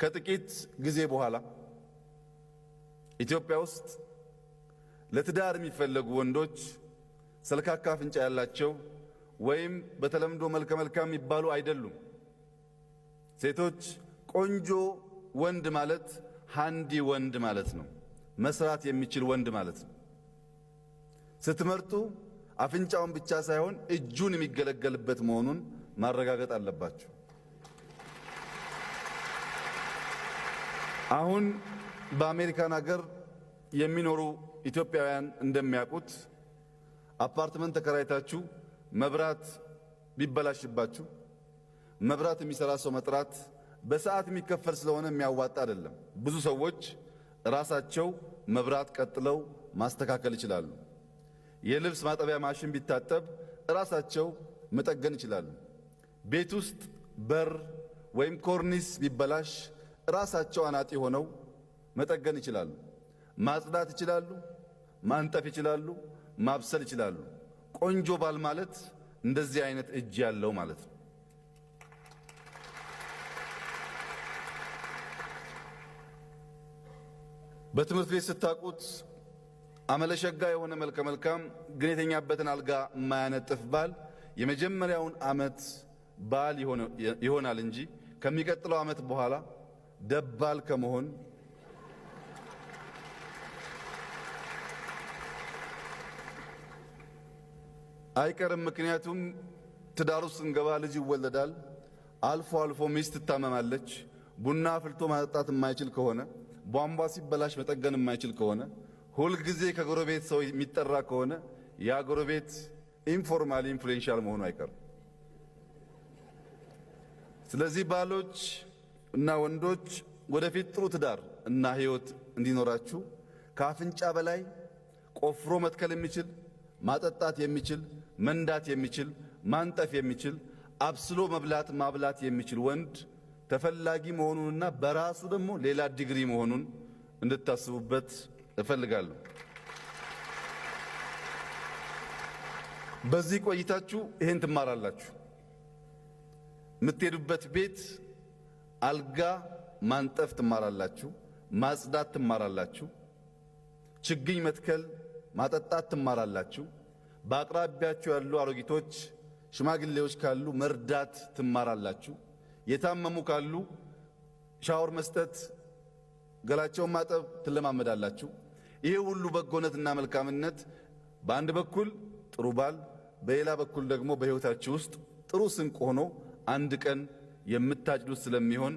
ከጥቂት ጊዜ በኋላ ኢትዮጵያ ውስጥ ለትዳር የሚፈለጉ ወንዶች ሰልካካ አፍንጫ ያላቸው ወይም በተለምዶ መልከ መልካም የሚባሉ አይደሉም። ሴቶች ቆንጆ ወንድ ማለት ሃንዲ ወንድ ማለት ነው። መስራት የሚችል ወንድ ማለት ነው። ስትመርጡ አፍንጫውን ብቻ ሳይሆን እጁን የሚገለገልበት መሆኑን ማረጋገጥ አለባችሁ። አሁን በአሜሪካን ሀገር የሚኖሩ ኢትዮጵያውያን እንደሚያውቁት አፓርትመንት ተከራይታችሁ መብራት ቢበላሽባችሁ መብራት የሚሰራ ሰው መጥራት በሰዓት የሚከፈል ስለሆነ የሚያዋጣ አይደለም። ብዙ ሰዎች ራሳቸው መብራት ቀጥለው ማስተካከል ይችላሉ። የልብስ ማጠቢያ ማሽን ቢታጠብ ራሳቸው መጠገን ይችላሉ። ቤት ውስጥ በር ወይም ኮርኒስ ቢበላሽ ራሳቸው አናጢ ሆነው መጠገን ይችላሉ። ማጽዳት ይችላሉ፣ ማንጠፍ ይችላሉ፣ ማብሰል ይችላሉ። ቆንጆ ባል ማለት እንደዚህ አይነት እጅ ያለው ማለት ነው። በትምህርት ቤት ስታቁት አመለሸጋ የሆነ መልከ መልካም ግን የተኛበትን አልጋ የማያነጥፍ ባል የመጀመሪያውን ዓመት ባል ይሆናል እንጂ ከሚቀጥለው ዓመት በኋላ ደባል ከመሆን አይቀርም። ምክንያቱም ትዳር ውስጥ ስንገባ ልጅ ይወለዳል። አልፎ አልፎ ሚስት ትታመማለች። ቡና አፍልቶ ማጠጣት የማይችል ከሆነ፣ ቧንቧ ሲበላሽ መጠገን የማይችል ከሆነ፣ ሁልጊዜ ከጎረቤት ሰው የሚጠራ ከሆነ ያ ጎረቤት ኢንፎርማሊ ኢንፍሉዌንሻል መሆኑ አይቀርም። ስለዚህ ባሎች እና ወንዶች ወደፊት ጥሩ ትዳር እና ሕይወት እንዲኖራችሁ ከአፍንጫ በላይ ቆፍሮ መትከል የሚችል ማጠጣት የሚችል መንዳት የሚችል ማንጠፍ የሚችል አብስሎ መብላት ማብላት የሚችል ወንድ ተፈላጊ መሆኑንና በራሱ ደግሞ ሌላ ዲግሪ መሆኑን እንድታስቡበት እፈልጋለሁ። በዚህ ቆይታችሁ ይሄን ትማራላችሁ። የምትሄዱበት ቤት አልጋ ማንጠፍ ትማራላችሁ፣ ማጽዳት ትማራላችሁ፣ ችግኝ መትከል ማጠጣት ትማራላችሁ። በአቅራቢያችሁ ያሉ አሮጊቶች ሽማግሌዎች ካሉ መርዳት ትማራላችሁ። የታመሙ ካሉ ሻወር መስጠት፣ ገላቸውን ማጠብ ትለማመዳላችሁ። ይሄ ሁሉ በጎነትና መልካምነት በአንድ በኩል ጥሩ ባል፣ በሌላ በኩል ደግሞ በሕይወታችሁ ውስጥ ጥሩ ስንቅ ሆኖ አንድ ቀን የምታጭዱት ስለሚሆን